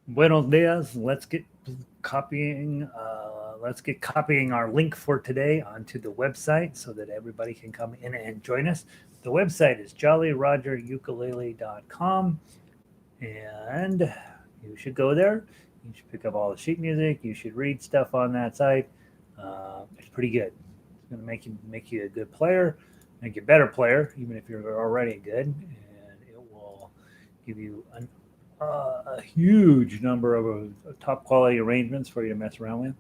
Buenos dias. Let's get copying our link for today onto the website so that everybody can come in and join us. The website is jollyrogerukulele.com, and you should go there. You should pick up all the sheet music. You should read stuff on that site. It's pretty good. It's going to make you a good player, make you a better player, even if you're already good, and it will give you a huge number of top quality arrangements for you to mess around with.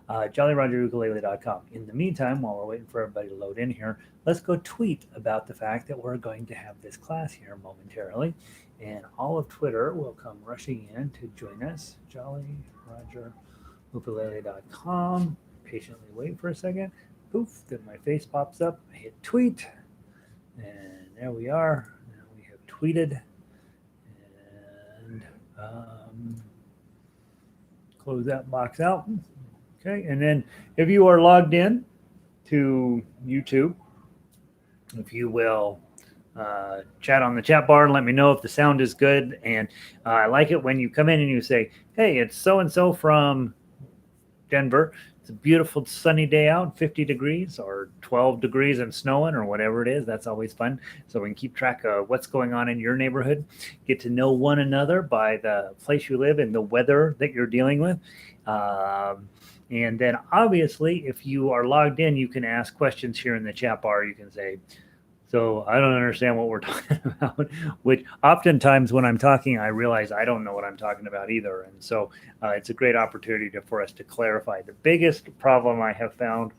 JollyRogerUkulele.com. In the meantime, while we're waiting for everybody to load in here, let's go tweet about the fact that we're going to have this class here momentarily. And all of Twitter will come rushing in to join us. JollyRogerUkulele.com. Patiently wait for a second. Poof, then my face pops up. I hit tweet. And there we are. Now we have tweeted. And close that box out. Okay, and then if you are logged in to YouTube, if you will chat on the chat bar and let me know if the sound is good. And I like it when you come in and you say, hey, it's so and so from Denver. It's a beautiful sunny day out, 50 degrees or 12 degrees and snowing or whatever it is. That's always fun. So we can keep track of what's going on in your neighborhood, get to know one another by the place you live and the weather that you're dealing with. And then obviously, if you are logged in, you can ask questions here in the chat bar. You can say, so I don't understand what we're talking about, which oftentimes when I'm talking, I realize I don't know what I'm talking about either. And so it's a great opportunity for us to clarify. The biggest problem I have found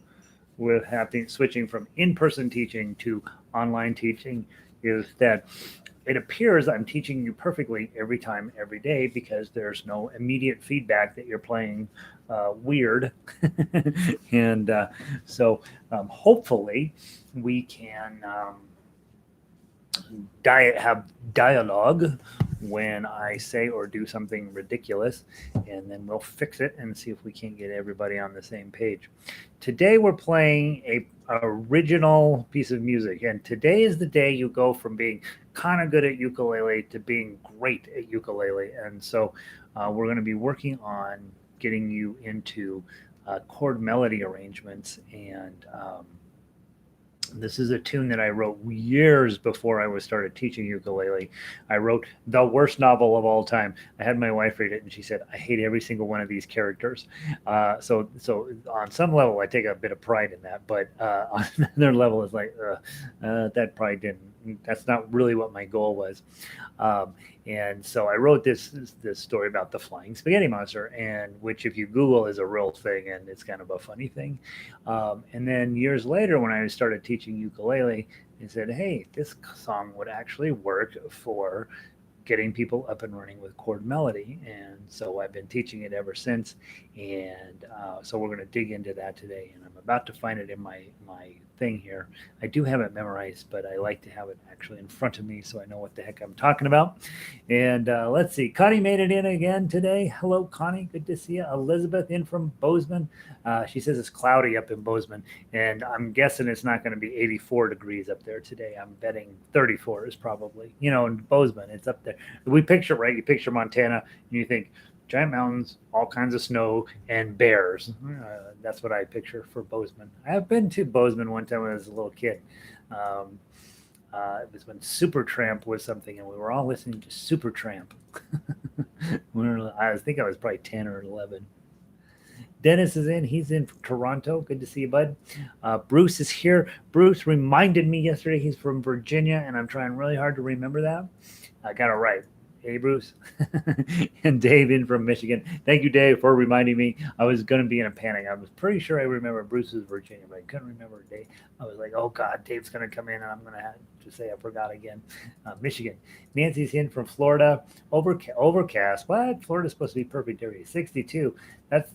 with switching from in-person teaching to online teaching is that it appears I'm teaching you perfectly every time, every day, because there's no immediate feedback that you're playing weird. And so hopefully we can have dialogue when I say or do something ridiculous, and then we'll fix it and see if we can't get everybody on the same page. Today we're playing a original piece of music, and today is the day you go from being kind of good at ukulele to being great at ukulele. And so we're going to be working on getting you into chord melody arrangements. And this is a tune that I wrote years before I was started teaching ukulele. I wrote the worst novel of all time. I had my wife read it, and she said, "I hate every single one of these characters." So on some level, I take a bit of pride in that, but on another level, it's like that pride didn't. That's not really what my goal was. And so I wrote this story about the flying spaghetti monster, and which, if you Google, is a real thing, and it's kind of a funny thing. And then years later, when I started teaching ukulele, they said, "Hey, this song would actually work for getting people up and running with Chord-melody." And so I've been teaching it ever since. And so we're going to dig into that today. And I'm about to find it in my thing here. I do have it memorized, but I like to have it actually in front of me so I know what the heck I'm talking about. And let's see. Connie made it in again today. Hello, Connie. Good to see you. Elizabeth in from Bozeman. She says it's cloudy up in Bozeman, and I'm guessing it's not going to be 84 degrees up there today. I'm betting 34 is probably, in Bozeman, it's up there. We picture, right? You picture Montana and you think giant mountains, all kinds of snow, and bears. That's what I picture for Bozeman. I have been to Bozeman one time when I was a little kid. Um, it was when Supertramp was something, and we were all listening to Supertramp. I think I was probably 10 or 11. Dennis is in. He's in from Toronto. Good to see you, bud. Bruce is here. Bruce reminded me yesterday he's from Virginia, and I'm trying really hard to remember that. I got it right. Hey, Bruce. And Dave in from Michigan. Thank you, Dave, for reminding me. I was going to be in a panic. I was pretty sure I remember Bruce was Virginia, but I couldn't remember Dave. I was like, oh, God, Dave's going to come in, and I'm going to have to say I forgot again. Michigan. Nancy's in from Florida. Overcast. What? Florida's supposed to be perfect every day. 62. That's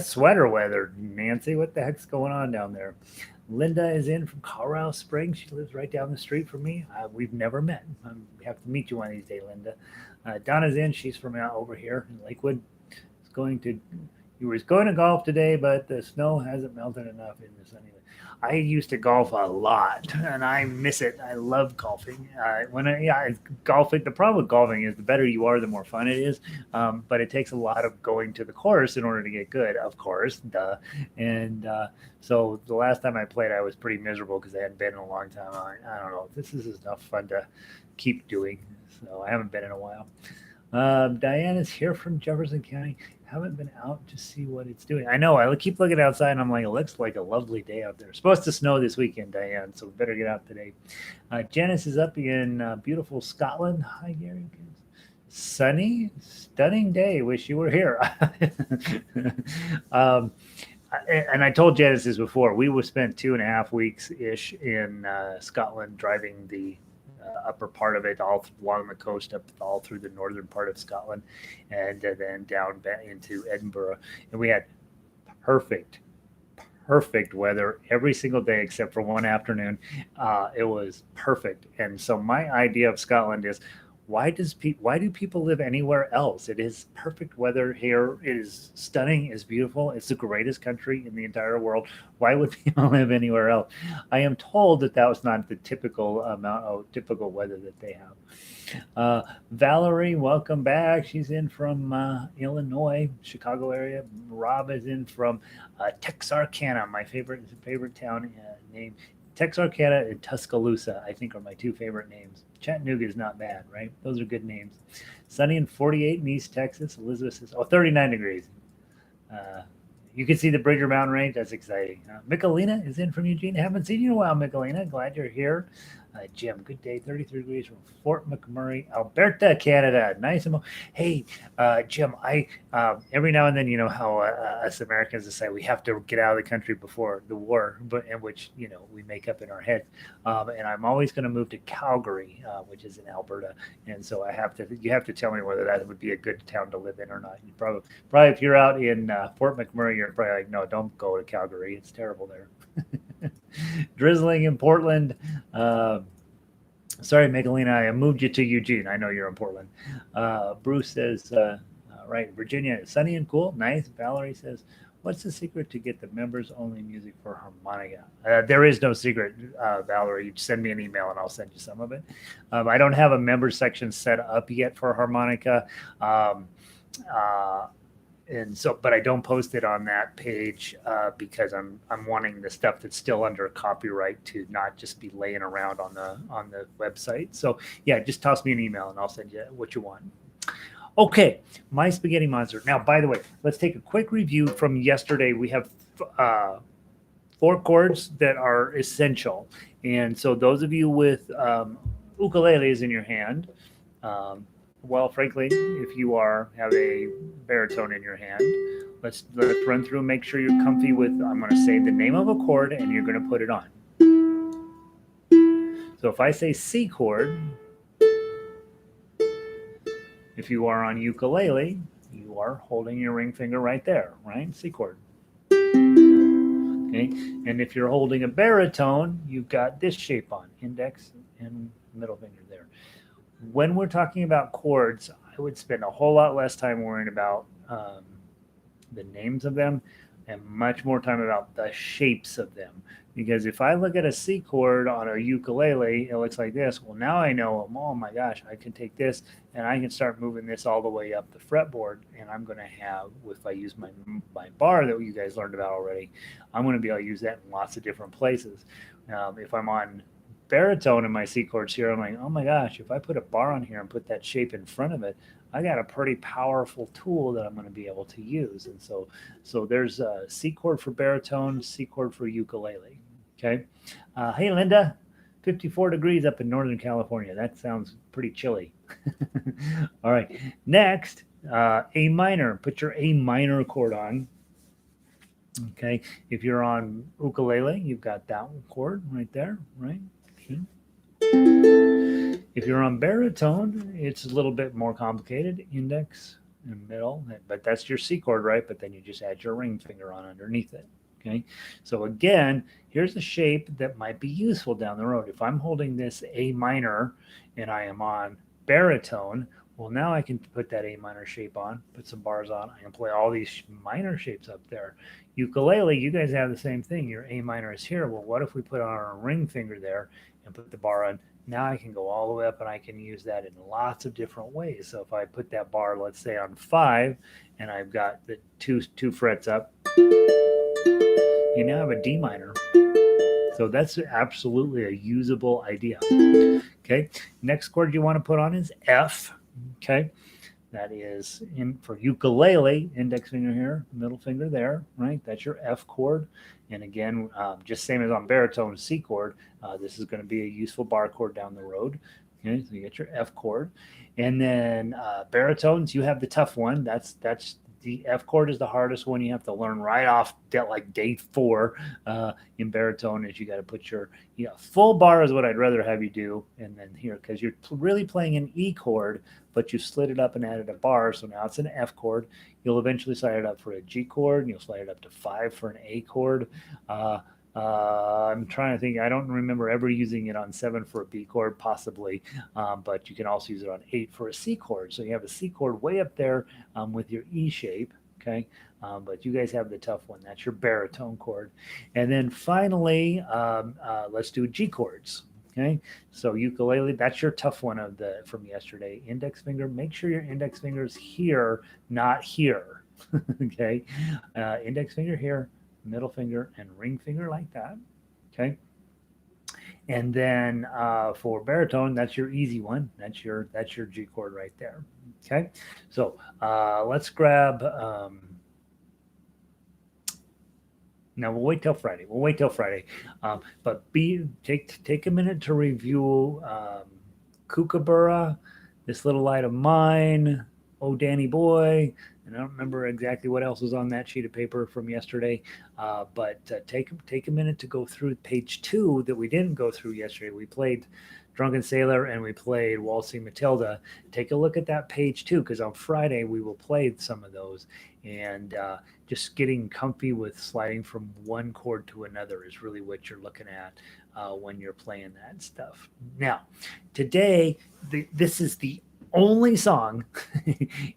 sweater weather, Nancy. What the heck's going on down there? Linda is in from Colorado Springs. She lives right down the street from me. We've never met. We have to meet you one of these days, Linda. Donna's in. She's from over here in Lakewood. It's going to You was going to golf today, but the snow hasn't melted enough in the sunny. I used to golf a lot, and I miss it. I love golfing. Golfing. The problem with golfing is the better you are, the more fun it is. But it takes a lot of going to the course in order to get good. Of course, duh. And so the last time I played, I was pretty miserable because I hadn't been in a long time. I don't know. This is enough fun to keep doing. So I haven't been in a while. Diane is here from Jefferson County. Haven't been out to see what it's doing. I know. I keep looking outside, and I'm like, it looks like a lovely day out there. It's supposed to snow this weekend, Diane, so we better get out today. Janice is up in beautiful Scotland. Hi, Gary. Sunny, stunning day. Wish you were here. um, and I told Janice this before. We were spent 2.5 weeks ish in Scotland, driving the upper part of it all along the coast up all through the northern part of Scotland, and then down back into Edinburgh. And we had perfect perfect weather every single day except for one afternoon. It was perfect. And so my idea of Scotland is why do people live anywhere else? It is perfect weather here. It is stunning. It's beautiful. It's the greatest country in the entire world. Why would people live anywhere else? I am told that that was not the typical amount of typical weather that they have. Valerie, welcome back. She's in from Illinois, Chicago area. Rob is in from Texarkana, my favorite town name. Texarkana and Tuscaloosa, I think, are my two favorite names. Chattanooga is not bad, right? Those are good names. Sunny and 48 in East Texas. Elizabeth says, 39 degrees. You can see the Bridger Mountain Range. That's exciting. Michelina is in from Eugene. Haven't seen you in a while, Michelina. Glad you're here. Jim, good day. 33 degrees from Fort McMurray, Alberta, Canada. Nice. Hey, Jim, I every now and then, you know how us Americans decide we have to get out of the country before the war, but in which we make up in our heads. And I'm always going to move to Calgary, which is in Alberta, and so you have to tell me whether that would be a good town to live in or not. You probably if you're out in Fort McMurray, you're probably like, no, don't go to Calgary. It's terrible there. Drizzling in Portland. Sorry, Megalina, I moved you to Eugene. I know you're in Portland. Bruce says, right, Virginia, sunny and cool. Nice. Valerie says, what's the secret to get the members only music for harmonica? There is no secret, Valerie. You send me an email and I'll send you some of it. I don't have a members section set up yet for harmonica. And so, but I don't post it on that page because I'm wanting the stuff that's still under copyright to not just be laying around on the website. So yeah, just toss me an email and I'll send you what you want. Okay, My Spaghetti Monster. Now, by the way, let's take a quick review from yesterday. We have 4 chords that are essential, and so those of you with ukuleles in your hand. Well, frankly, if you have a baritone in your hand, let's run through and make sure you're comfy with. I'm going to say the name of a chord, and you're going to put it on. So if I say C chord, if you are on ukulele, you are holding your ring finger right there, right? C chord. Okay, and if you're holding a baritone, you've got this shape on, index and middle finger there. When we're talking about chords, I would spend a whole lot less time worrying about the names of them and much more time about the shapes of them. Because if I look at a C chord on a ukulele, it looks like this. Well, now I know, oh my gosh, I can take this and I can start moving this all the way up the fretboard. And I'm going to have, if I use my bar that you guys learned about already, I'm going to be able to use that in lots of different places. If I'm on baritone in my C chords here, I'm like, oh my gosh, if I put a bar on here and put that shape in front of it, I got a pretty powerful tool that I'm going to be able to use. And so there's a C chord for baritone, C chord for ukulele. Okay. Hey, Linda, 54 degrees up in Northern California. That sounds pretty chilly. All right. Next, A minor. Put your A minor chord on. Okay. If you're on ukulele, you've got that chord right there, right? If you're on baritone, it's a little bit more complicated, index and middle, but that's your C chord, right? But then you just add your ring finger on underneath it, okay? So again, here's a shape that might be useful down the road. If I'm holding this A minor and I am on baritone, Well, now I can put that A minor shape on, put some bars on. I can play all these minor shapes up there. Ukulele, you guys have the same thing. Your A minor is here. Well, what if we put on a ring finger there and put the bar on? Now I can go all the way up and I can use that in lots of different ways. So if I put that bar, let's say on 5, and I've got the two frets up, you now have a D minor. So that's absolutely a usable idea. Okay. Next chord you want to put on is F. Okay. That is in for ukulele, index finger here, middle finger there, right? That's your F chord. And again, just same as on baritone, C chord, this is going to be a useful bar chord down the road. Okay, so you get your F chord. And then baritones, you have the tough one. That's the F chord is the hardest one. You have to learn right off like day 4 in baritone is you got to put your full bar is what I'd rather have you do. And then here, because you're really playing an E chord, but you slid it up and added a bar. So now it's an F chord. You'll eventually slide it up for a G chord, and you'll slide it up to 5 for an A chord. I'm trying to think. I don't remember ever using it on 7 for a B chord, possibly, but you can also use it on 8 for a C chord. So you have a C chord way up there with your E shape. Okay, but you guys have the tough one. That's your baritone chord. And then finally, let's do G chords. Okay, so ukulele, that's your tough one of the from yesterday. Index finger, make sure your index finger is here, not here. Okay, index finger here, middle finger, and ring finger like that. Okay, and then for baritone, that's your easy one. That's your G chord right there. Okay, so let's grab. No, we'll wait till Friday. We'll wait till Friday. But take a minute to review Kookaburra, This Little Light of Mine, Oh Danny Boy, and I don't remember exactly what else was on that sheet of paper from yesterday. But take a minute to go through page 2 that we didn't go through yesterday. We played Drunken Sailor and we played Waltzing Matilda. Take a look at that page 2 because on Friday we will play some of those and just getting comfy with sliding from one chord to another is really what you're looking at when you're playing that stuff. Now, today, this is the only song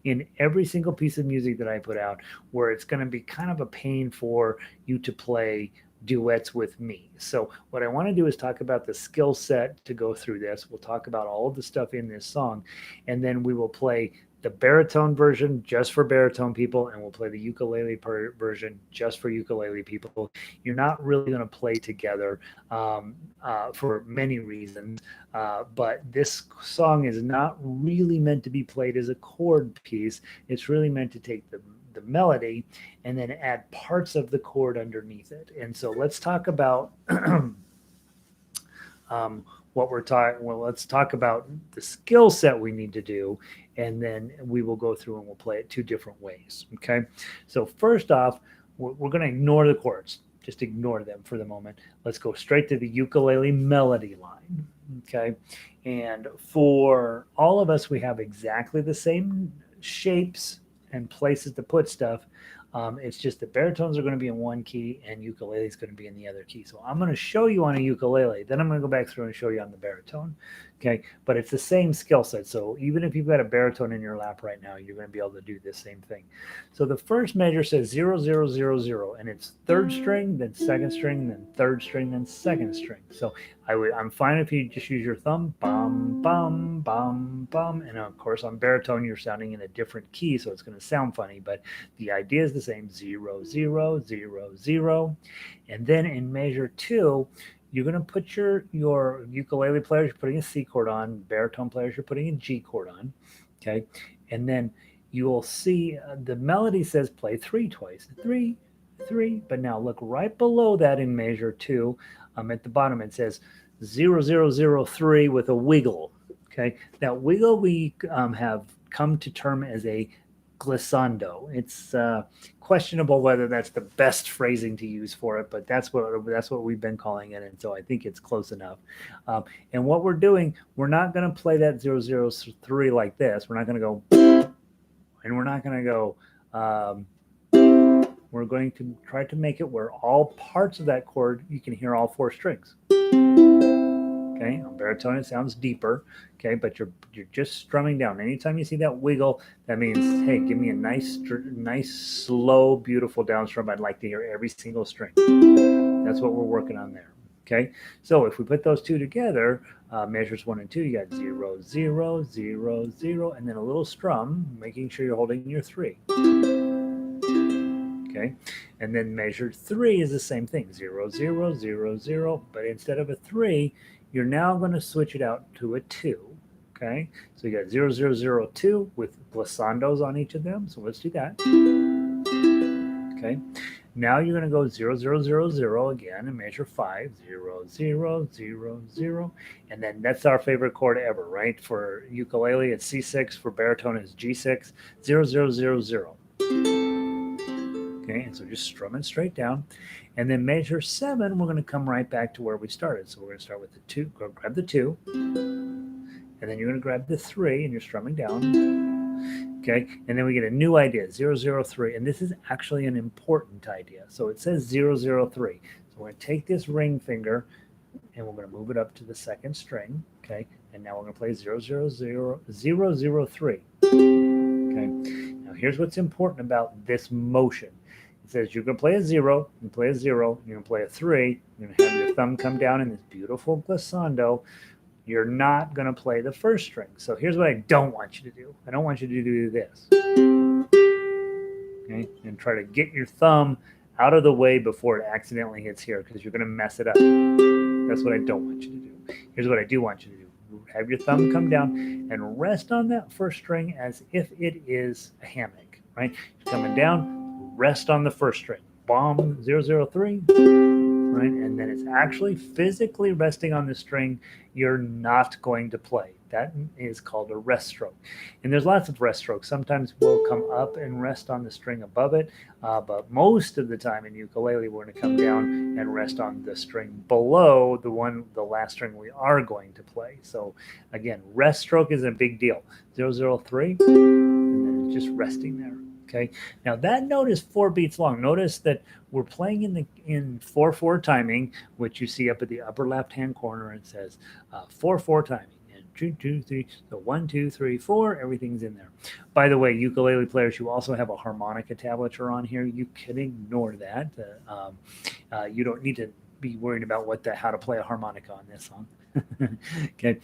in every single piece of music that I put out where it's going to be kind of a pain for you to play duets with me. So what I want to do is talk about the skill set to go through this. We'll talk about all of the stuff in this song, and then we will play the baritone version just for baritone people, and we'll play the ukulele version just for ukulele people. You're not really going to play together for many reasons, but this song is not really meant to be played as a chord piece. It's really meant to take the melody and then add parts of the chord underneath it. And so let's talk about what we're talking. Well, let's talk about the skill set we need to do, and then we will go through and we'll play it 2 different ways. Okay. So first off, we're going to ignore the chords. Just ignore them for the moment. Let's go straight to the ukulele melody line. Okay. And for all of us, we have exactly the same shapes and places to put stuff. It's just the baritones are going to be in one key and ukulele is going to be in the other key. So I'm going to show you on a ukulele, then I'm going to go back through and show you on the baritone. Okay, but it's the same skill set. So even if you've got a baritone in your lap right now, you're going to be able to do the same thing. So the first measure says 0, 0, 0, 0, and it's third string, then second string, then third string, then second string. So I'm fine if you just use your thumb, bum, bum, bum, bum. And of course, on baritone, you're sounding in a different key, so it's going to sound funny, but the idea is the same 0, 0, 0, 0. And then in measure 2, you're going to put your ukulele players, you're putting a C chord on, baritone players, you're putting a G chord on. Okay. And then you will see the melody says play 3 twice. 3, 3. But now look right below that in measure 2. At the bottom, it says 0, 0, 0, 3 with a wiggle. Okay. That wiggle we have come to term as a glissando. It's questionable whether that's the best phrasing to use for it, but that's what we've been calling it, and so I think it's close enough. And what we're doing, we're not going to play that 003 like this. We're not going to go, and we're not going to go. We're going to try to make it where all parts of that chord you can hear all 4 strings. Okay, on baritone it sounds deeper. Okay, but you're just strumming down. Anytime you see that wiggle, that means, hey, give me a nice slow, beautiful down strum. I'd like to hear every single string. That's what we're working on there. Okay, so if we put those two together, measures 1 and 2, you got 0, 0, 0, 0, and then a little strum, making sure you're holding your 3. Okay, and then measure 3 is the same thing, 0, 0, 0, 0, but instead of a 3, you're now going to switch it out to a 2. Okay, so you got 0, 0, 0, 2 with glissandos on each of them, so let's do that. Okay, now you're going to go 0, 0, 0, 0 again and measure 5, 0, 0, 0, 0, and then that's our favorite chord ever, right? For ukulele, it's C6, for baritone, it's G6, 0, 0, 0, 0. Okay, and so just strum it straight down. And then measure 7, we're going to come right back to where we started. So we're going to start with the 2, go grab the 2, and then you're going to grab the 3, and you're strumming down. Okay, and then we get a new idea, 0, 0, 3, and this is actually an important idea. So it says 0, 0, 3. So we're going to take this ring finger, and we're going to move it up to the second string. Okay, and now we're going to play 0, 0, 0, 0, 0, 3. Okay, now here's what's important about this motion. It says you're going to play a 0, you play a 0, you're going to play a 3, you're going to have your thumb come down in this beautiful glissando. You're not going to play the first string. So here's what I don't want you to do. I don't want you to do this. Okay, and try to get your thumb out of the way before it accidentally hits here, because you're going to mess it up. That's what I don't want you to do. Here's what I do want you to do. Have your thumb come down and rest on that first string as if it is a hammock, right? You're coming down, rest on the first string. Bomb, 0, 0, 3, right? And then it's actually physically resting on the string you're not going to play. That is called a rest stroke. And there's lots of rest strokes. Sometimes we'll come up and rest on the string above it, but most of the time in ukulele, we're going to come down and rest on the string below the last string we are going to play. So again, rest stroke is a big deal. 0, 0, 3, and then it's just resting there. Okay. Now that note is 4 beats long. Notice that we're playing in 4/4 timing, which you see up at the upper left-hand corner. It says 4/4 timing. And 2, 2, 3. So 1, 2, 3, 4. Everything's in there. By the way, ukulele players, you also have a harmonica tablature on here. You can ignore that. You don't need to be worried about how to play a harmonica on this song. Okay.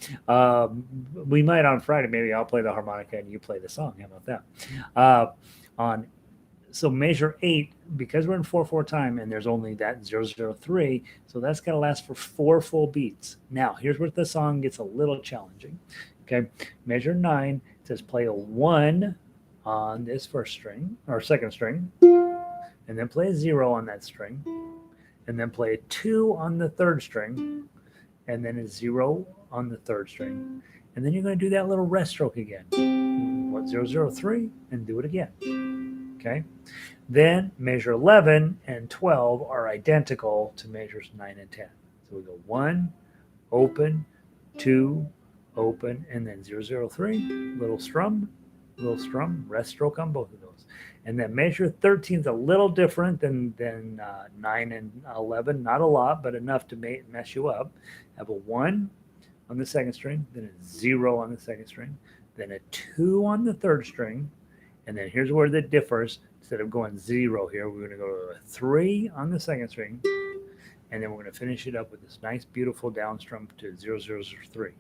We might on Friday. Maybe I'll play the harmonica and you play the song. How about that? So measure 8, because we're in 4/4 time and there's only that 0, 0, 3, so that's got to last for 4 full beats. Now here's where the song gets a little challenging. Okay, measure 9, it says play a 1 on this first string or second string, and then play a 0 on that string, and then play a 2 on the third string, and then a 0 on the third string, and then you're going to do that little rest stroke again. 0, 0, 3, and do it again. Okay, then measure 11 and 12 are identical to measures 9 and 10. So we go 1, open, 2, open, and then 0, 0, 3, little strum, rest stroke on both of those. And then measure 13 is a little different than 9 and 11, not a lot, but enough to mess you up. Have a 1 on the second string, then a 0 on the second string, then a 2 on the third string, and then here's where that differs. Instead of going 0 here, we're going to go to a 3 on the second string, and then we're going to finish it up with this nice, beautiful down strum to 0, 0, 0, 3.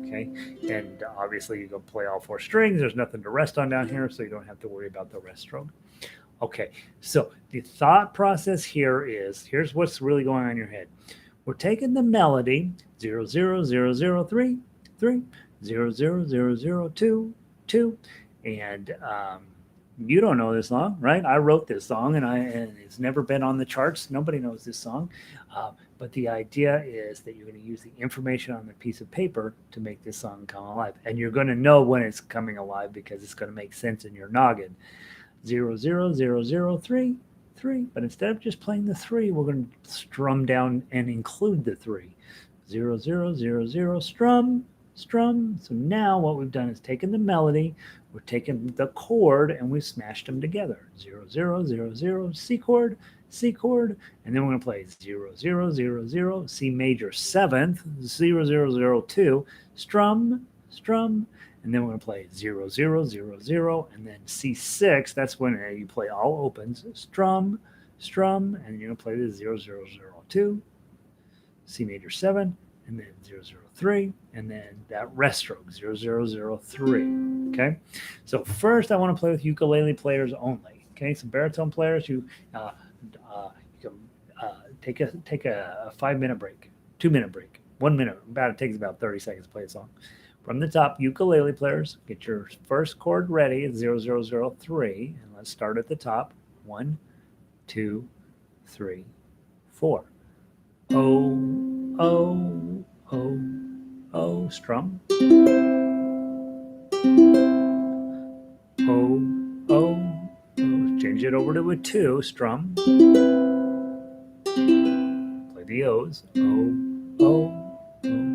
Okay, and obviously you go play all 4 strings. There's nothing to rest on down here, so you don't have to worry about the rest stroke. Okay, so the thought process here is, here's what's really going on in your head. We're taking the melody 0, 0, 0, 0, 3, 3, 0, 0, 0, 0, 2, 2, and you don't know this song, right? I wrote this song, and it's never been on the charts. Nobody knows this song, but the idea is that you're going to use the information on the piece of paper to make this song come alive, and you're going to know when it's coming alive because it's going to make sense in your noggin. 0, 0, 0, 0, 3, 3, but instead of just playing the 3, we're going to strum down and include the 3. 0, 0, 0, 0, strum. So now what we've done is taken the melody, we're taking the chord, and we've smashed them together. 0, 0, 0, 0, C chord, C chord, and then we're going to play 0 0 0 0, C major 7th, 0 0 0 2, strum, strum, and then we're going to play 0 0 0 0, and then C6. That's when you play all opens, strum, strum, and you're going to play the 0 0 0 2, C major 7, and then 0 0 3, and then that rest stroke 0 0 0 3. Okay, so first I want to play with ukulele players only. Okay, so baritone players, you can take a 5-minute break, 2-minute break, 1 minute. It takes about 30 seconds to play a song. From the top, ukulele players, get your first chord ready at 0 0 0 3, and let's start at the top. 1, 2, 3, 4. O, O, O, O, strum. O, O, O. Change it over to a 2, strum. Play the O's. O, O, O.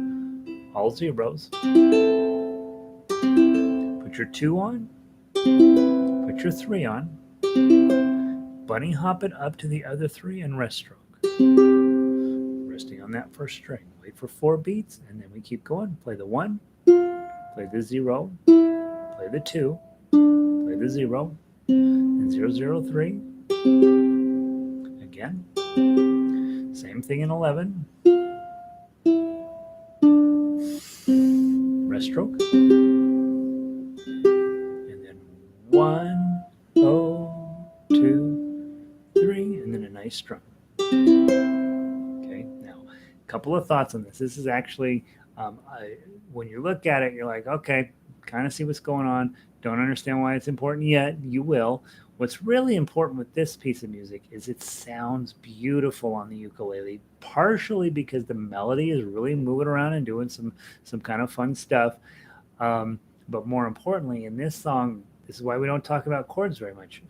All zeros. Put your 2 on. Put your 3 on. Bunny hop it up to the other 3 and rest stroke. Resting on that first string. Wait for 4 beats, and then we keep going. Play the 1, play the 0, play the 2, play the 0, and 0 0 3. Again. Same thing in 11. Rest stroke. And then 1, 0, 2, 3, and then a nice strum. Okay, now a couple of thoughts on this. This is actually, when you look at it, you're like, okay, kind of see what's going on. Don't understand why it's important yet. You will. What's really important with this piece of music is it sounds beautiful on the ukulele, partially because the melody is really moving around and doing some kind of fun stuff. But more importantly, in this song, this is why we don't talk about chords very much.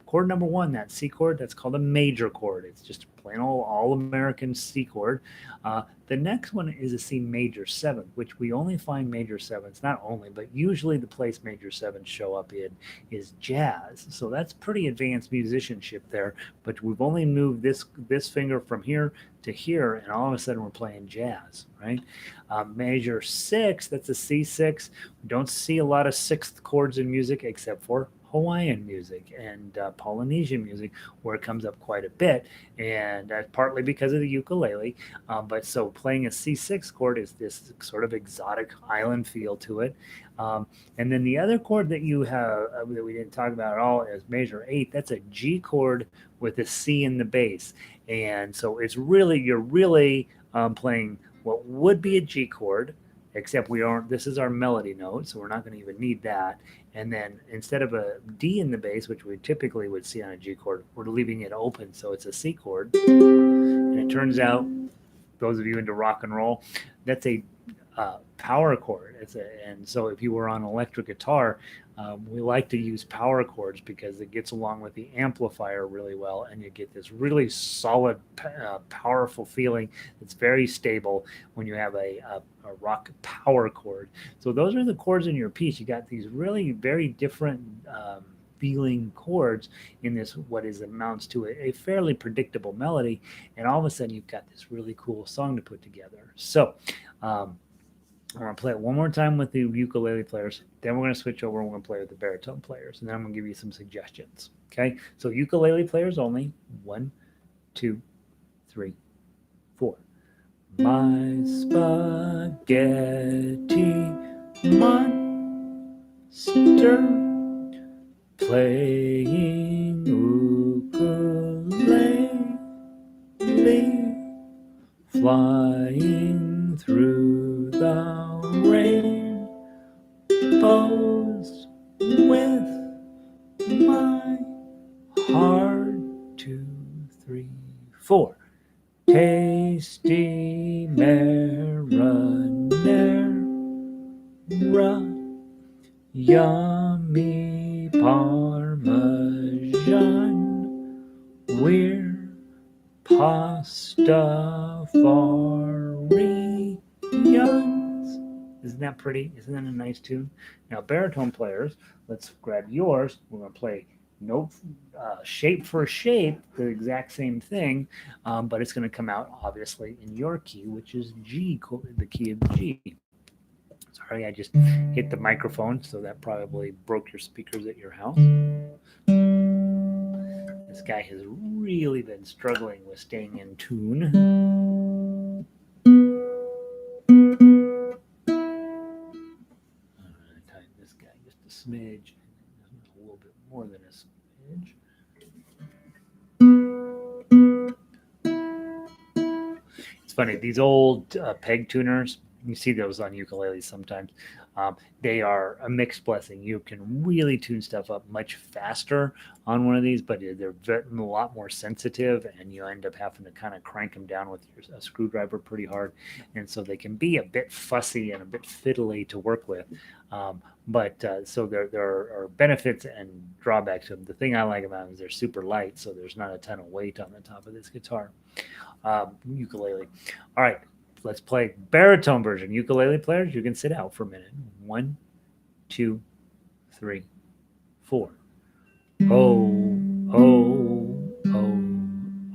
Chord number 1, that C chord, that's called a major chord. It's just a plain old all-American C chord. The next one is a C major 7th, which we only find major 7ths, not only, but usually the place major 7ths show up in is jazz. So that's pretty advanced musicianship there, but we've only moved this finger from here to here, and all of a sudden we're playing jazz, right? Major 6, that's a C6. We don't see a lot of 6th chords in music except for Hawaiian music and Polynesian music, where it comes up quite a bit, and partly because of the ukulele. But so playing a C6 chord is this sort of exotic island feel to it. And then the other chord that you have that we didn't talk about at all is major 8. That's a G chord with a C in the bass, and so you're really playing what would be a G chord, except this is our melody note, so we're not going to even need that. And then instead of a D in the bass, which we typically would see on a G chord, we're leaving it open, so it's a C chord. And it turns out, those of you into rock and roll, that's a power chord. And so if you were on electric guitar, we like to use power chords because it gets along with the amplifier really well, and you get this really solid, powerful feeling that's very stable when you have a rock power chord. So those are the chords in your piece. You got these really very different feeling chords in this what amounts to a fairly predictable melody, and all of a sudden you've got this really cool song to put together. So I'm going to play it one more time with the ukulele players. Then we're going to switch over and we're going to play with the baritone players. And then I'm going to give you some suggestions. Okay? So ukulele players only. 1, 2, 3, 4. My spaghetti monster playing ukulele, flying through the rainbows with my heart. 2, 3, 4. Tasty marinara, yummy parmesan, we're Pastafarians. Isn't that pretty? Isn't that a nice tune? Now, baritone players, let's grab yours. We're going to play no shape for shape, the exact same thing, but it's going to come out obviously in your key, which is G, the key of G. Sorry, I just hit the microphone, so that probably broke your speakers at your house. This guy has really been struggling with staying in tune. I'm going to tighten this guy just a smidge, a little bit more than a smidge. It's funny, these old peg tuners, you see those on ukuleles sometimes. They are a mixed blessing. You can really tune stuff up much faster on one of these, but they're a lot more sensitive, and you end up having to kind of crank them down with a screwdriver pretty hard. And so they can be a bit fussy and a bit fiddly to work with. But so there are benefits and drawbacks to them. The thing I like about them is they're super light, so there's not a ton of weight on the top of this guitar. Ukulele. All right, let's play baritone version. Ukulele players, you can sit out for a minute. 1, 2, 3, 4. Oh, oh, oh,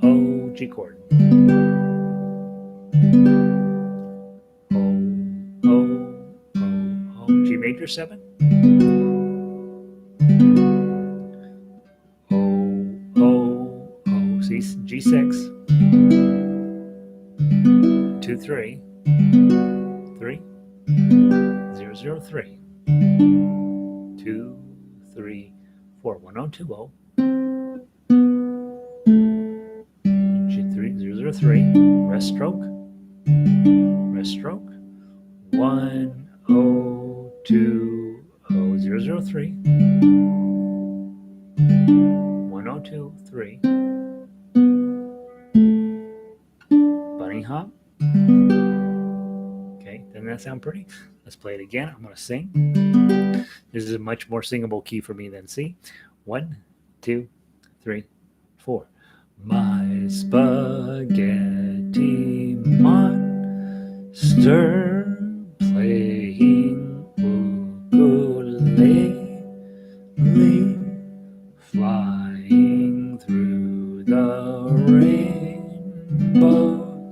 oh, G chord. Oh, oh, oh, oh, G major 7. Oh, oh, oh, see, G6. 2, 3, 3, 0, 0, 3, 2, 3, 4, 1, 0, 2, 0. G3, 0, 0, 3, rest stroke, 1, 0, 2, 0, 0, 0, 3, 1, 0, 2, 3, bunny hop. Okay, doesn't that sound pretty? Let's play it again. I'm going to sing. This is a much more singable key for me than C. 1, 2, 3, 4. My spaghetti monster playing ukulele, flying through the rainbow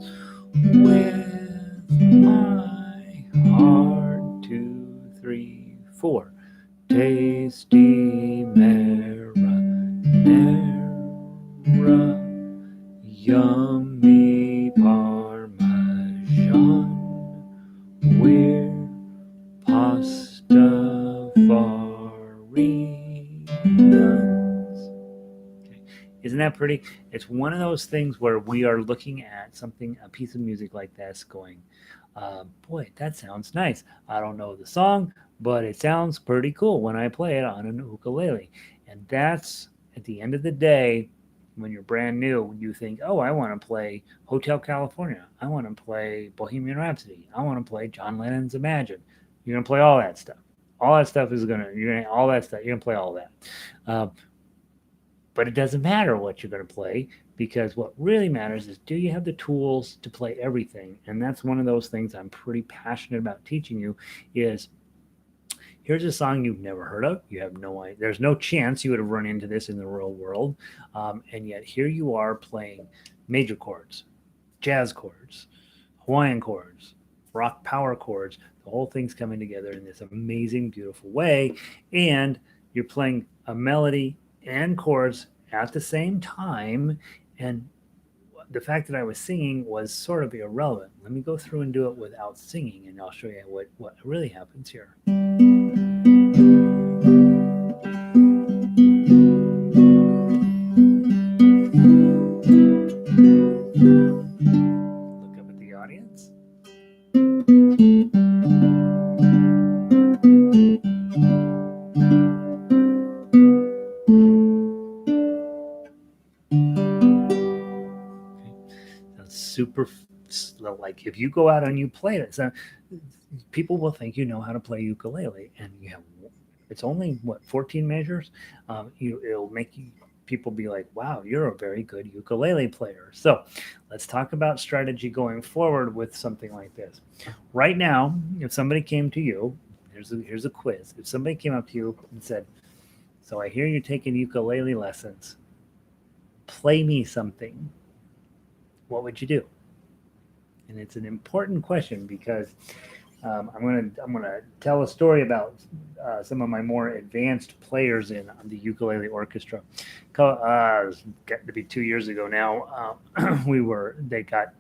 with my heart. 2, 3, 4. Tasty marinara, yummy parmesan, we're Pastafarians. Okay. Isn't that pretty? It's one of those things where we are looking at something, a piece of music like this, going, boy, that sounds nice. I don't know the song, but it sounds pretty cool when I play it on an ukulele. And that's, at the end of the day, when you're brand new, you think, oh, I want to play Hotel California. I want to play Bohemian Rhapsody. I want to play John Lennon's Imagine. You're going to play all that stuff. All that stuff is all that stuff, you're going to play all that. Uh, but it doesn't matter what you're going to play, because what really matters is, do you have the tools to play everything? And that's one of those things I'm pretty passionate about teaching you is, here's a song you've never heard of. You have no idea. There's no chance you would have run into this in the real world. And yet here you are playing major chords, jazz chords, Hawaiian chords, rock power chords. The whole thing's coming together in this amazing, beautiful way. And you're playing a melody and chords at the same time. And the fact that I was singing was sort of irrelevant. Let me go through and do it without singing, and I'll show you what really happens here. Look up at the audience. Super, like, if you go out and you play it, so people will think you know how to play ukulele, and you have, it's only what, 14 measures. It'll make people be like, wow, you're a very good ukulele player. So let's talk about strategy going forward with something like this. Right now, if somebody came to you, here's a quiz. If somebody came up to you and said, So I hear you're taking ukulele lessons. Play me something. What would you do? And it's an important question because I'm gonna tell a story about some of my more advanced players in the ukulele orchestra. It's getting to be 2 years ago now. They got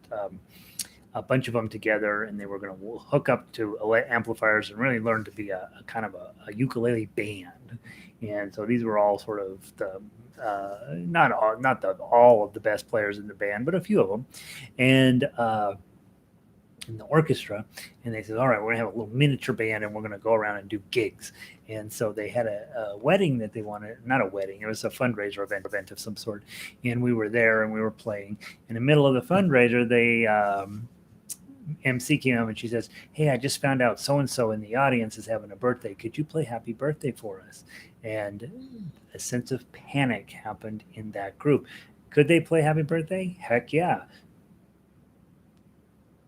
a bunch of them together, and they were going to hook up to amplifiers and really learn to be a kind of a ukulele band. And so these were all sort of not all of the best players in the band, but a few of them. And in the orchestra, and they said, all right, we're gonna have a little miniature band and we're gonna go around and do gigs. And so they had a wedding that they wanted, not a wedding, it was a fundraiser event of some sort. And we were there and we were playing. In the middle of the fundraiser, they MC came up and she says, hey, I just found out so and so in the audience is having a birthday. Could you play happy birthday for us? And a sense of panic happened in that group. Could they play happy birthday? Heck yeah.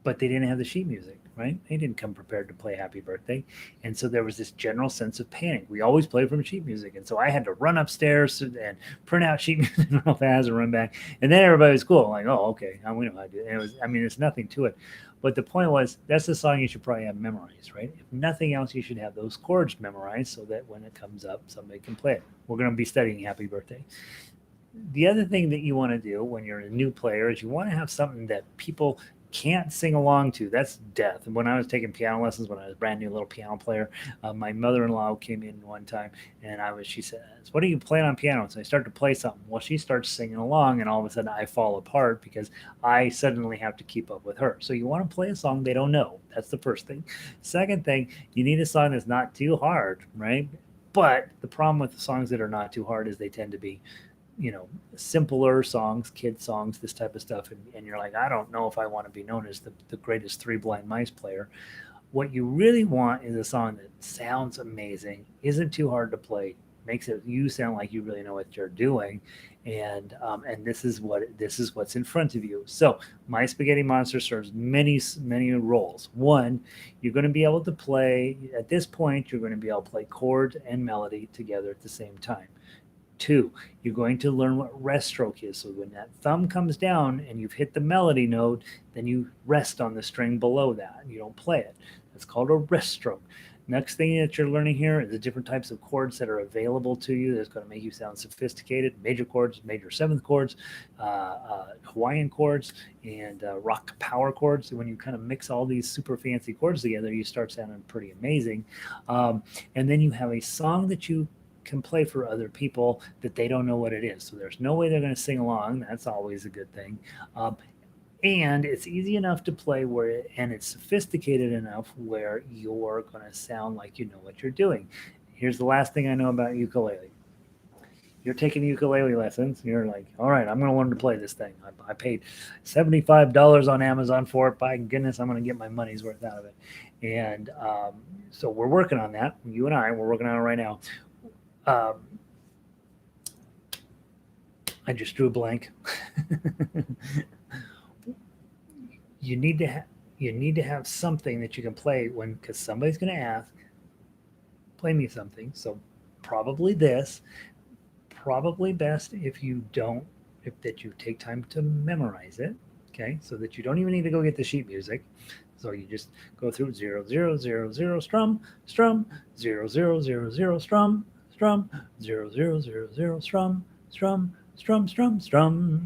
But they didn't have the sheet music, right? They didn't come prepared to play happy birthday. And so there was this general sense of panic. We always play from sheet music. And so I had to run upstairs and print out sheet music real fast and run back. And then everybody was cool. Like, oh, okay, we know how to do it. And it was, I mean, there's nothing to it. But the point was, that's the song you should probably have memorized, right? If nothing else, you should have those chords memorized so that when it comes up, somebody can play it. We're going to be studying Happy Birthday. The other thing that you want to do when you're a new player is you want to have something that people can't sing along to. That's death. And when I was taking piano lessons, when I was a brand new little piano player, my mother-in-law came in one time, and she says, what are you playing on piano? So I start to play something. Well, she starts singing along, and all of a sudden I fall apart because I suddenly have to keep up with her. So you want to play a song they don't know. That's the first thing. Second thing, you need a song that's not too hard, right? But the problem with the songs that are not too hard is they tend to be simpler songs, kid songs, this type of stuff. And you're like, I don't know if I want to be known as the greatest Three Blind Mice player. What you really want is a song that sounds amazing, isn't too hard to play, makes it you sound like you really know what you're doing, and this is what's in front of you. So My Spaghetti Monster serves many roles. One, you're going to be able to play at this point. You're going to be able to play chord and melody together at the same time. Two, you're going to learn what rest stroke is. So when that thumb comes down and you've hit the melody note, then you rest on the string below that. You don't play it. That's called a rest stroke. Next thing that you're learning here is the different types of chords that are available to you that's going to make you sound sophisticated. Major chords, major seventh chords, Hawaiian chords, and rock power chords. So when you kind of mix all these super fancy chords together, you start sounding pretty amazing. And then you have a song that you can play for other people that they don't know what it is. So there's no way they're going to sing along. That's always a good thing. And it's easy enough to play and it's sophisticated enough where you're going to sound like you know what you're doing. Here's the last thing I know about ukulele. You're taking ukulele lessons. You're like, all right, I'm going to learn to play this thing. I paid $75 on Amazon for it. By goodness, I'm going to get my money's worth out of it. And so we're working on that. You and we're working on it right now. I just drew a blank. You need to have something that you can play because somebody's going to ask, play me something. So probably this. Probably best if you take time to memorize it. Okay, so that you don't even need to go get the sheet music. So you just go through 0 0 0 0 strum 0 0 0 0 strum 0 0 0 0 strum.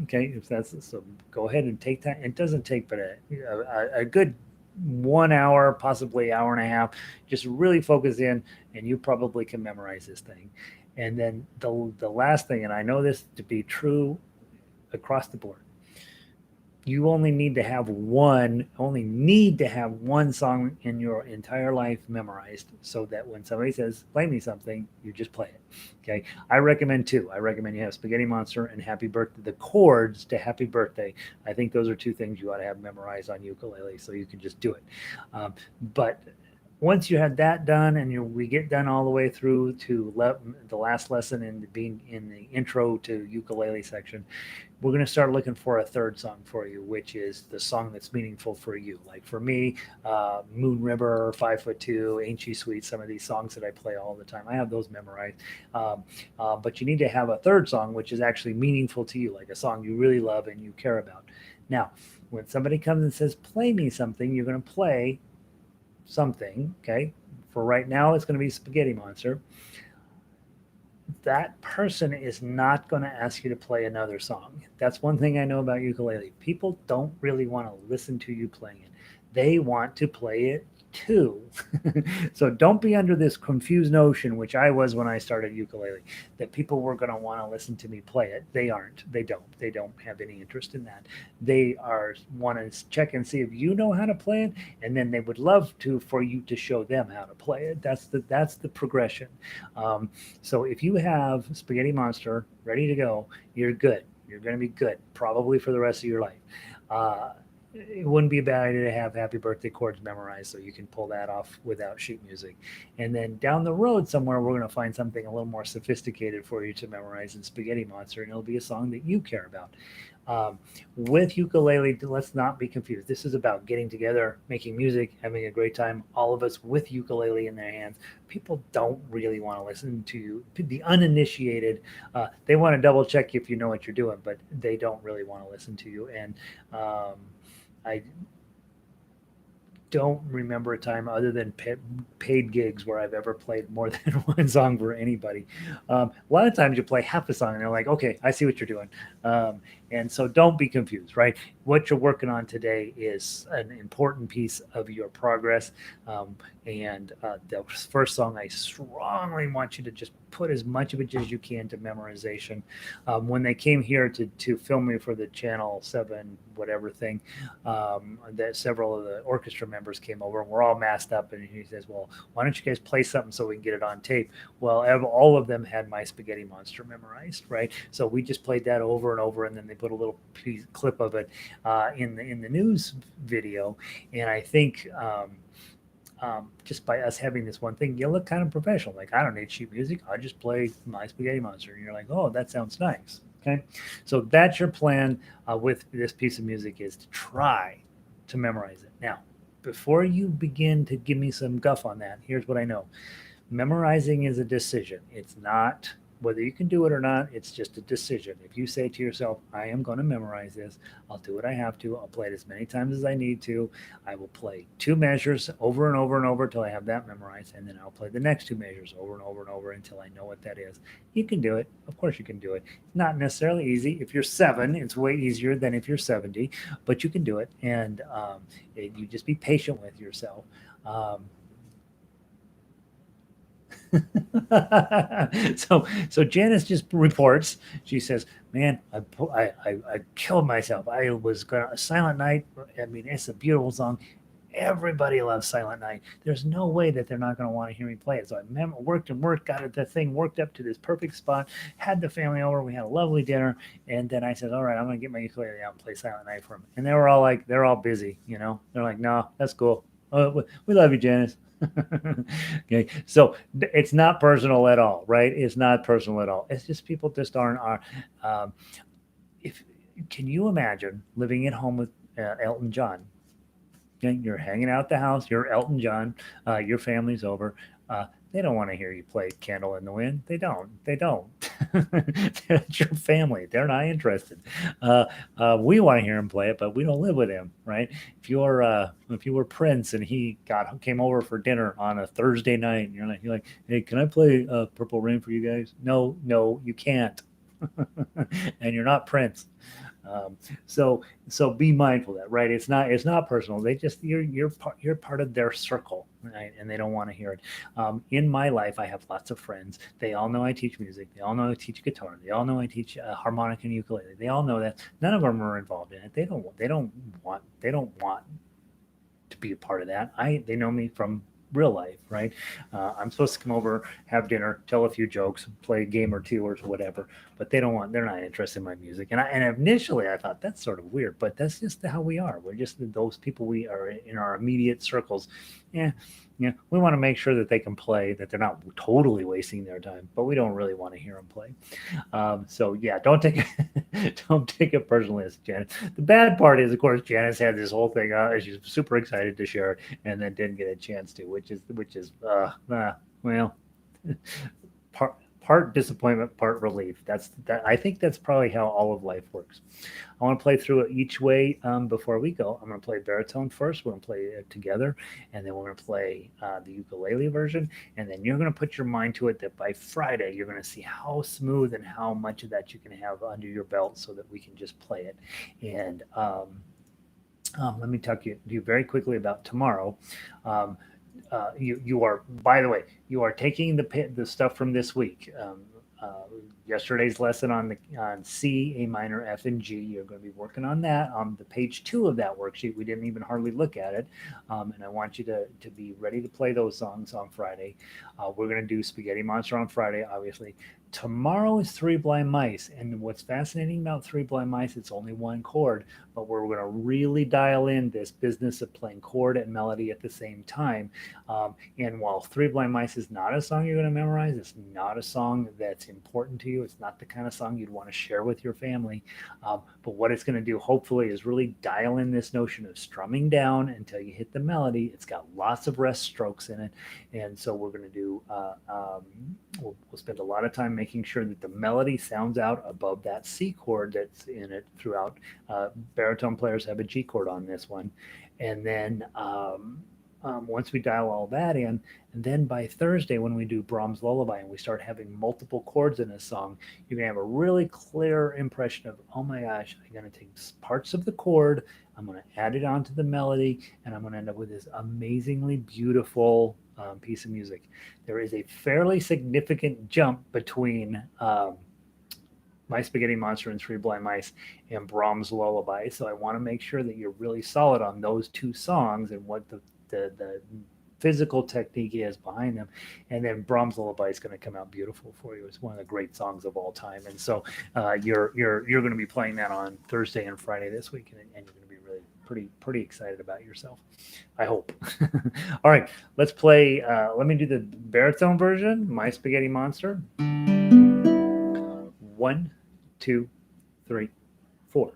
Okay, if that's so, go ahead and take that. It doesn't take but a good 1 hour, possibly hour and a half. Just really focus in, and you probably can memorize this thing. And then the last thing, and I know this to be true across the board, you only need to have one song in your entire life memorized, so that when somebody says, play me something, you just play it. Okay. I recommend two. I recommend you have Spaghetti Monster and Happy Birthday, the chords to Happy Birthday. I think those are two things you ought to have memorized on ukulele, so you can just do it. But once you have that done and we get done all the way through to the last lesson and being in the intro to ukulele section, we're going to start looking for a third song for you, which is the song that's meaningful for you. Like for me, Moon River, 5 Foot Two, Ain't She Sweet, some of these songs that I play all the time. I have those memorized. Um, but you need to have a third song, which is actually meaningful to you, like a song you really love and you care about. Now, when somebody comes and says, play me something, you're going to play something, okay? For right now, it's going to be Spaghetti Monster. That person is not going to ask you to play another song. That's one thing I know about ukulele. People don't really want to listen to you playing it. They want to play it too. So don't be under this confused notion, which I was when I started ukulele, that people were going to want to listen to me play it. They aren't. They don't. They don't have any interest in that. They are want to check and see if you know how to play it, and then they would love to for you to show them how to play it. That's the progression. Um, so if you have Spaghetti Monster ready to go, you're good. You're going to be good, probably for the rest of your life. Uh, it wouldn't be a bad idea to have Happy Birthday chords memorized so you can pull that off without sheet music. And then down the road somewhere, we're going to find something a little more sophisticated for you to memorize in Spaghetti Monster, and it'll be a song that you care about. Um, with ukulele, let's not be confused. This is about getting together, making music, having a great time, all of us with ukulele in their hands. People don't really want to listen to you. The uninitiated, they want to double check if you know what you're doing, but they don't really want to listen to you. And I don't remember a time other than paid gigs where I've ever played more than one song for anybody. A lot of times you play half a song and they're like, okay, I see what you're doing. Um, and so don't be confused, right? What you're working on today is an important piece of your progress. Um, and the first song, I strongly want you to just put as much of it as you can to memorization. When they came here to film me for the Channel 7 whatever thing, that several of the orchestra members came over and we're all masked up. And he says, well, why don't you guys play something so we can get it on tape? Well, all of them had My Spaghetti Monster memorized, right? So we just played that over and over, and then they put a little clip of it in the news video. And I think just by us having this one thing, you look kind of professional. Like, I don't need sheet music. I just play My Spaghetti Monster. And you're like, oh, that sounds nice. Okay. So that's your plan with this piece of music, is to try to memorize it. Now, before you begin to give me some guff on that, here's what I know. Memorizing is a decision. It's not whether you can do it or not, it's just a decision. If you say to yourself, I am going to memorize this, I'll do what I have to, I'll play it as many times as I need to. I will play two measures over and over and over until I have that memorized, and then I'll play the next two measures over and over and over until I know what that is. You can do it. Of course, you can do it. It's not necessarily easy. If you're 7, it's way easier than if you're 70, but you can do it. And you just be patient with yourself. Um, so Janice just reports. She says, "Man, I killed myself. I was gonna Silent Night. I mean, it's a beautiful song. Everybody loves Silent Night. There's no way that they're not going to want to hear me play it. So I worked and worked, got it, the thing worked up to this perfect spot. Had the family over. We had a lovely dinner, and then I said, all right, I'm going to get my ukulele out and play Silent Night for them. And they were all like, they're all busy, you know. They're like, no, that's cool. We love you, Janice." Okay, so it's not personal at all, right? It's not personal at all. It's just people just aren't are. Um, if can you imagine living at home with Elton John? Okay, you're hanging out at the house. You're Elton John. Your family's over. They don't want to hear you play "Candle in the Wind." They don't. They don't. That's your family. They're not interested. We want to hear him play it, but we don't live with him, right? If you were Prince and he came over for dinner on a Thursday night, and you're like, hey, can I play Purple Rain for you guys? No, no, you can't. And you're not Prince. Um, so be mindful of that, right? It's not personal. They just you're part of their circle, right? And they don't want to hear it. In my life, I have lots of friends. They all know I teach music. They all know I teach guitar. They all know I teach harmonica and ukulele. They all know that. None of them are involved in it. They don't want to be a part of that. They know me from real life, right? I'm supposed to come over, have dinner, tell a few jokes, play a game or two or whatever, but they're not interested in my music. And initially I thought that's sort of weird, but that's just how we are. We're just those people we are in our immediate circles. Yeah, we want to make sure that they can play, that they're not totally wasting their time, but we don't really want to hear them play. So yeah, don't take it, don't take it personally, as Janice. The bad part is, of course, Janice had this whole thing. She's super excited to share it, and then didn't get a chance to, which is well, part part disappointment, part relief. That. I think that's probably how all of life works. I want to play through it each way before we go. I'm going to play baritone first. We're going to play it together, and then we're going to play the ukulele version. And then you're going to put your mind to it that by Friday, you're going to see how smooth and how much of that you can have under your belt so that we can just play it. And let me talk to you very quickly about tomorrow. Um, you are, by the way, you are taking the stuff from this week. Yesterday's lesson on C, A minor, F, and G. You're going to be working on that on the page 2 of that worksheet. We didn't even hardly look at it, and I want you to be ready to play those songs on Friday. We're going to do Spaghetti Monster on Friday, obviously. Tomorrow is Three Blind Mice, and what's fascinating about Three Blind Mice, it's only one chord, but we're going to really dial in this business of playing chord and melody at the same time. And while Three Blind Mice is not a song you're going to memorize, it's not a song that's important to you. It's not the kind of song you'd want to share with your family. But what it's going to do, hopefully, is really dial in this notion of strumming down until you hit the melody. It's got lots of rest strokes in it. And so we're going to do, we'll spend a lot of time making sure that the melody sounds out above that C chord that's in it throughout. Baritone players have a G chord on this one. And then once we dial all that in, and then by Thursday, when we do Brahms Lullaby and we start having multiple chords in a song, you're going to have a really clear impression of, oh my gosh, I'm going to take parts of the chord, I'm going to add it onto the melody, and I'm going to end up with this amazingly beautiful piece of music. There is a fairly significant jump between My Spaghetti Monster and Three Blind Mice and Brahms Lullaby. So I want to make sure that you're really solid on those two songs and what the physical technique is behind them. And then Brahms Lullaby is going to come out beautiful for you. It's one of the great songs of all time. And so you're going to be playing that on Thursday and Friday this week, and you're going to be really pretty excited about yourself. I hope. All right, let's play. Let me do the baritone version. My Spaghetti Monster. One, two, three, four.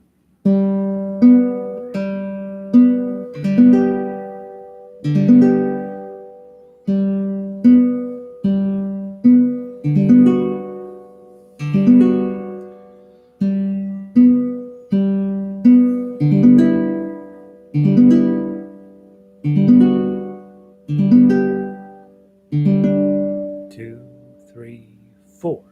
2, 3, 4.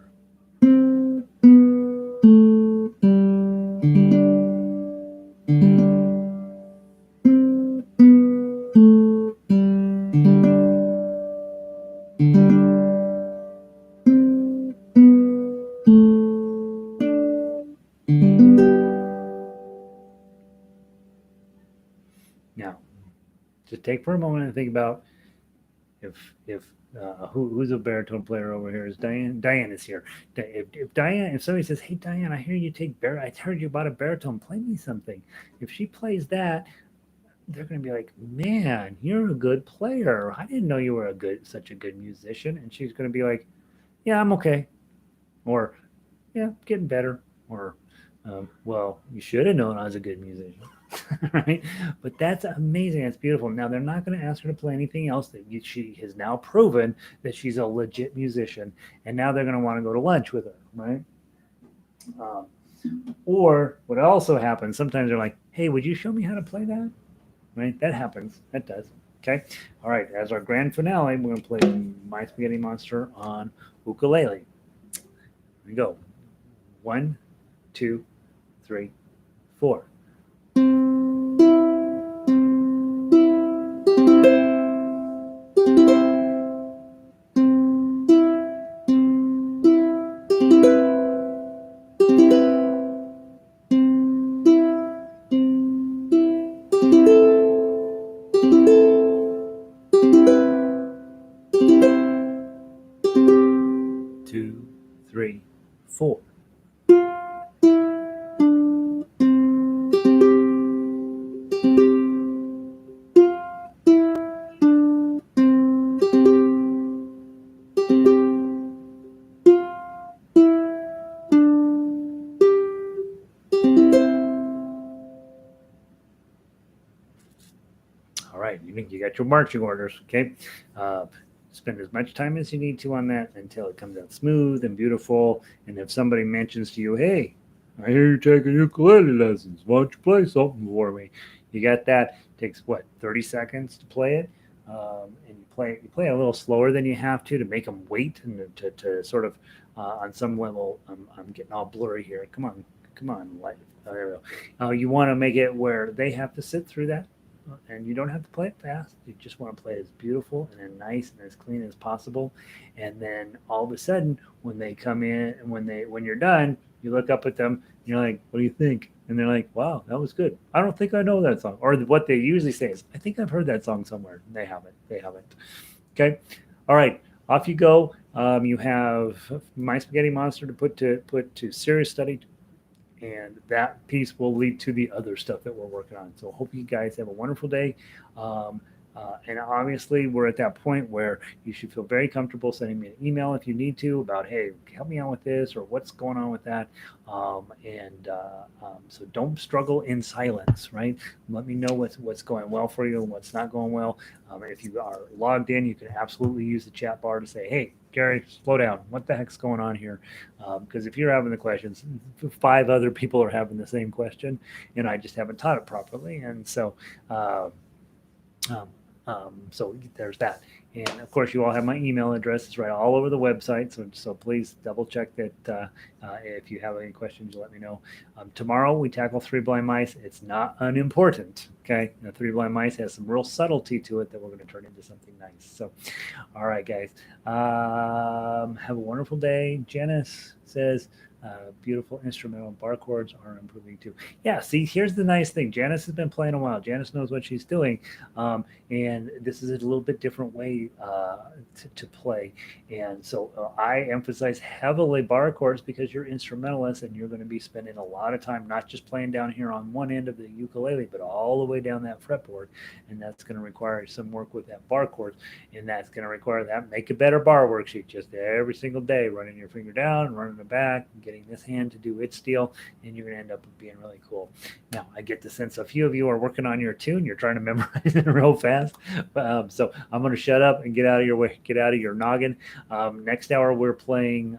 Now, just take for a moment and think about if who's a baritone player over here is Diane. Diane is here. If somebody says, "Hey Diane, I hear you take I heard you bought a baritone. Play me something." If she plays that, they're going to be like, "Man, you're a good player. I didn't know you were such a good musician." And she's going to be like, "Yeah, I'm okay," or "Yeah, getting better," or "Well, you should have known I was a good musician." Right? But that's amazing. That's beautiful. Now they're not going to ask her to play anything else. She has now proven that she's a legit musician, and now they're going to want to go to lunch with her, right? Um, or what also happens sometimes they're like, "Hey, would you show me how to play that?" Right? That happens. That does. Okay. All right. As our grand finale, we're going to play My Spaghetti Monster on ukulele. Here we go. One, two, three, four. 2, 3, 4. You got your marching orders, okay? Spend as much time as you need to on that until it comes out smooth and beautiful. And if somebody mentions to you, hey, I hear you're taking ukulele lessons. Why don't you play something for me? You got that. It takes what, 30 seconds to play it, and you play a little slower than you have to make them wait and to sort of on some level. I'm getting all blurry here. Come on, light. There we go. You want to make it where they have to sit through that, and you don't have to play it fast. You just want to play it as beautiful and as nice and as clean as possible. And then all of a sudden, when they come in and when you're done, you look up at them and you're like, "What do you think?" And they're like, "Wow, that was good. I don't think I know that song." Or what they usually say is, "I think I've heard that song somewhere." They haven't. They haven't. Okay. All right. Off you go. You have My Spaghetti Monster to put to serious study, and that piece will lead to the other stuff that we're working on. So hope you guys have a wonderful day. Um, and obviously, we're at that point where you should feel very comfortable sending me an email if you need to about, hey, help me out with this or what's going on with that. So don't struggle in silence, right? Let me know what's going well for you and what's not going well. If you are logged in, you can absolutely use the chat bar to say, hey, Gary, slow down. What the heck's going on here? Because if you're having the questions, 5 other people are having the same question, and I just haven't taught it properly. And uh, um, so there's that. And of course, you all have my email address. It's right all over the website. So please double check that. If you have any questions, let me know. Tomorrow we tackle Three Blind Mice. It's not unimportant. Okay, Three Blind Mice has some real subtlety to it that we're going to turn into something nice. So, all right, guys, have a wonderful day. Janice says, beautiful instrumental bar chords are improving too. Yeah, see, here's the nice thing. Janice has been playing a while. Janice knows what she's doing. And this is a little bit different way to play. And so I emphasize heavily bar chords because you're instrumentalists and you're going to be spending a lot of time not just playing down here on one end of the ukulele, but all the way down that fretboard. And that's going to require some work with that bar chords. And that's going to require that make a better bar worksheet just every single day, running your finger down, running it back, getting this hand to do its deal, and you're going to end up being really cool. Now, I get the sense a few of you are working on your tune. You're trying to memorize it real fast. So I'm going to shut up and get out of your way, get out of your noggin. Next hour, we're playing.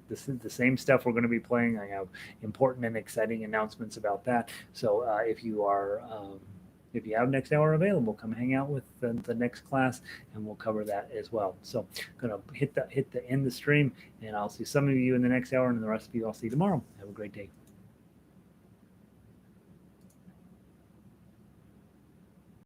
This is the same stuff we're going to be playing. I have important and exciting announcements about that. So if you have next hour available, come hang out with the next class, and we'll cover that as well. So, I'm gonna hit the end the stream, and I'll see some of you in the next hour, and the rest of you I'll see tomorrow. Have a great day.